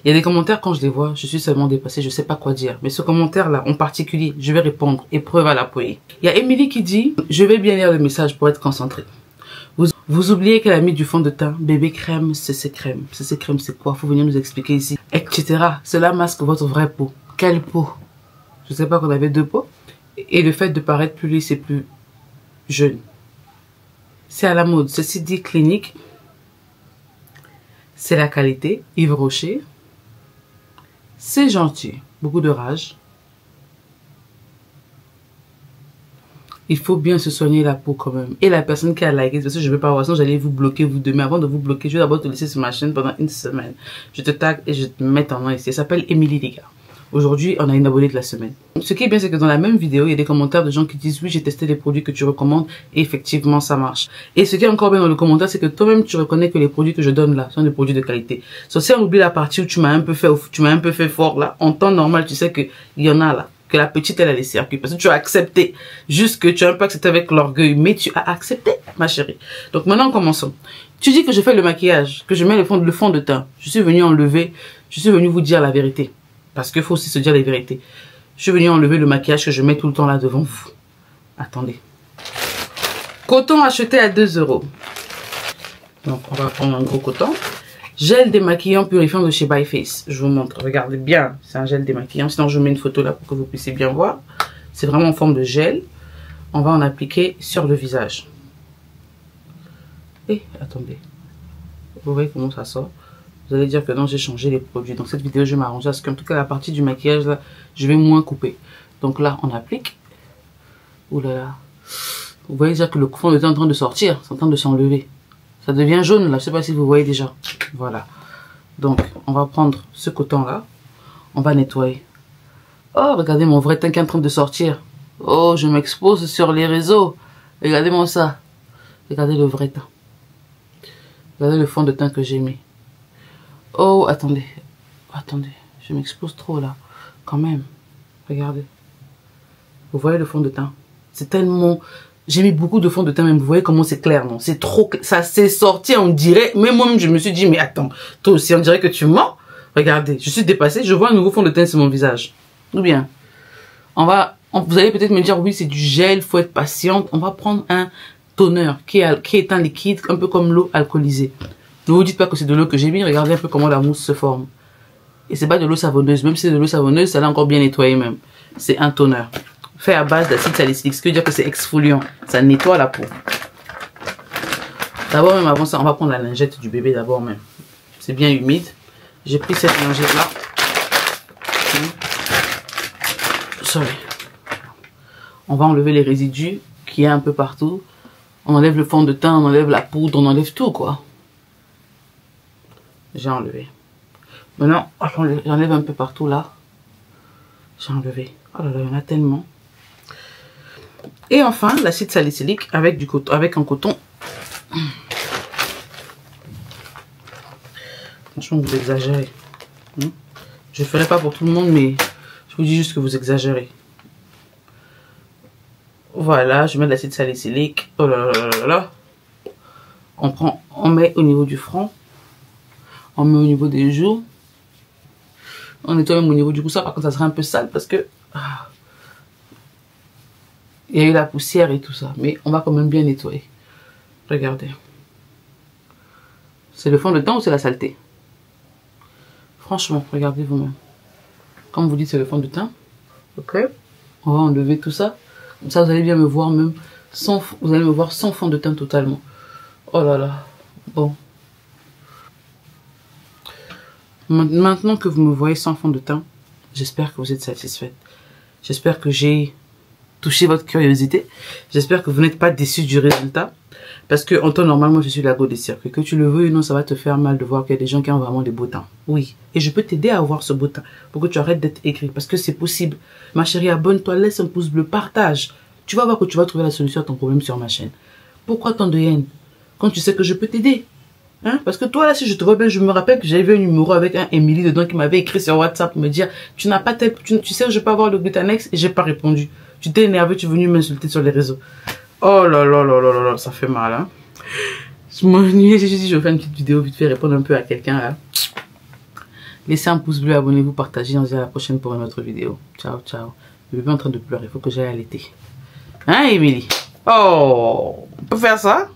Il y a des commentaires, quand je les vois, je suis seulement dépassée, je sais pas quoi dire. Mais ce commentaire-là, en particulier, je vais répondre et preuve à l'appui. Il y a Émilie qui dit, je vais bien lire le message pour être concentrée. Vous oubliez qu'elle a mis du fond de teint, bébé crème, CC crème. CC crème, c'est quoi? Faut venir nous expliquer ici, etc. Cela masque votre vraie peau. Quelle peau? Je sais pas qu'on avait deux peaux. Et le fait de paraître plus lisse et plus jeune. C'est à la mode. Ceci dit clinique. C'est la qualité. Yves Rocher. C'est gentil. Beaucoup de rage. Il faut bien se soigner la peau quand même. Et la personne qui a liké, parce que je ne vais pas voir, sinon j'allais vous bloquer vous deux. Mais avant de vous bloquer, je vais d'abord te laisser sur ma chaîne pendant une semaine. Je te tag et je te mets en nom ici. Elle s'appelle Émilie, les gars. Aujourd'hui, on a une abonnée de la semaine. Ce qui est bien, c'est que dans la même vidéo, il y a des commentaires de gens qui disent, oui, j'ai testé les produits que tu recommandes et effectivement, ça marche. Et ce qui est encore bien dans le commentaire, c'est que toi-même, tu reconnais que les produits que je donne là sont des produits de qualité. Sauf si on oublie la partie où tu m'as un peu fait fort là, en temps normal, tu sais que il y en a là. Que la petite, elle a les circuits. Parce que tu as accepté. Juste que tu as un peu accepté avec l'orgueil. Mais tu as accepté, ma chérie. Donc maintenant, commençons. Tu dis que je fais le maquillage. Que je mets le fond de teint. Je suis venue enlever. Je suis venue vous dire la vérité. Parce qu'il faut aussi se dire la vérité. Je suis venue enlever le maquillage que je mets tout le temps là devant vous. Attendez. Coton acheté à 2 €. Donc, on va prendre un gros coton. Gel démaquillant purifiant de chez By Face. Je vous montre. Regardez bien. C'est un gel démaquillant. Sinon, je mets une photo là pour que vous puissiez bien voir. C'est vraiment en forme de gel. On va en appliquer sur le visage. Et attendez. Vous voyez comment ça sort? Vous allez dire que non, j'ai changé les produits. Dans cette vidéo, je vais m'arranger à ce qu'en tout cas, la partie du maquillage là, je vais moins couper. Donc là, on applique. Ouh là là. Vous voyez déjà que le fond de teint est en train de sortir. C'est en train de s'enlever. Ça devient jaune là, je sais pas si vous voyez déjà. Voilà. Donc, on va prendre ce coton là. On va nettoyer. Oh, regardez mon vrai teint qui est en train de sortir. Oh, je m'expose sur les réseaux. Regardez-moi ça. Regardez le vrai teint. Regardez le fond de teint que j'ai mis. Oh, attendez. Attendez, je m'expose trop là. Quand même. Regardez. Vous voyez le fond de teint? C'est tellement... J'ai mis beaucoup de fond de teint, même vous voyez comment c'est clair, non? C'est trop... Ça s'est sorti, on dirait... Même moi-même, je me suis dit, mais attends, toi aussi, on dirait que tu mens. Regardez, je suis dépassée, je vois un nouveau fond de teint sur mon visage. Ou bien, vous allez peut-être me dire, oui, c'est du gel, faut être patiente. On va prendre un toner qui est un liquide, un peu comme l'eau alcoolisée. Ne vous dites pas que c'est de l'eau que j'ai mis, regardez un peu comment la mousse se forme. Et c'est pas de l'eau savonneuse, même si c'est de l'eau savonneuse, ça l'a encore bien nettoyé même. C'est un toner. Fait à base d'acide salicylique, ce qui veut dire que c'est exfoliant. Ça nettoie la peau. D'abord même avant ça, on va prendre la lingette du bébé d'abord même. C'est bien humide. J'ai pris cette lingette là. Sorry. On va enlever les résidus qu'il y a un peu partout. On enlève le fond de teint, on enlève la poudre, on enlève tout quoi. J'ai enlevé. Maintenant, j'enlève un peu partout là. J'ai enlevé. Oh là là, il y en a tellement. Et enfin, l'acide salicylique avec du coton, avec un coton. Franchement, vous exagérez. Je ne ferai pas pour tout le monde, mais je vous dis juste que vous exagérez. Voilà, je mets de l'acide salicylique. Oh là là là là. On met au niveau du front. On met au niveau des joues. On nettoie même au niveau du cou. Ça, par contre, ça sera un peu sale parce que... il y a eu la poussière et tout ça. Mais on va quand même bien nettoyer. Regardez. C'est le fond de teint ou c'est la saleté? Franchement, regardez vous-même. Comme vous dites, c'est le fond de teint. Ok. On va enlever tout ça. Comme ça, vous allez bien me voir même sans... Vous allez me voir sans fond de teint totalement. Oh là là. Bon. Maintenant que vous me voyez sans fond de teint, j'espère que vous êtes satisfaite. J'espère que j'ai touché votre curiosité. J'espère que vous n'êtes pas déçus du résultat. Parce que en temps normal, moi je suis la go des circuits. Que tu le veux ou non, ça va te faire mal de voir qu'il y a des gens qui ont vraiment des beaux teints. Oui. Et je peux t'aider à avoir ce beau teint. Pour que tu arrêtes d'être aigri. Parce que c'est possible. Ma chérie, abonne-toi, laisse un pouce bleu, partage. Tu vas voir que tu vas trouver la solution à ton problème sur ma chaîne. Pourquoi tant de haine? Quand tu sais que je peux t'aider. Hein? Parce que toi là, si je te vois bien, je me rappelle que j'avais un numéro avec un Émilie dedans qui m'avait écrit sur WhatsApp pour me dire tu n'as pas tel, tu sais je peux avoir le Glutanex et j'ai pas répondu. Tu t'es énervé, tu es venu m'insulter sur les réseaux. Oh là là là là là, ça fait mal hein. Je m'ennuyais, j'ai dit je vais faire une petite vidéo vite fait répondre un peu à quelqu'un là. Laissez un pouce bleu, abonnez-vous, partagez. On se dit à la prochaine pour une autre vidéo. Ciao, ciao. Le bébé est en train de pleurer, il faut que j'aille allaiter. Hein, Émilie? Oh, on peut faire ça?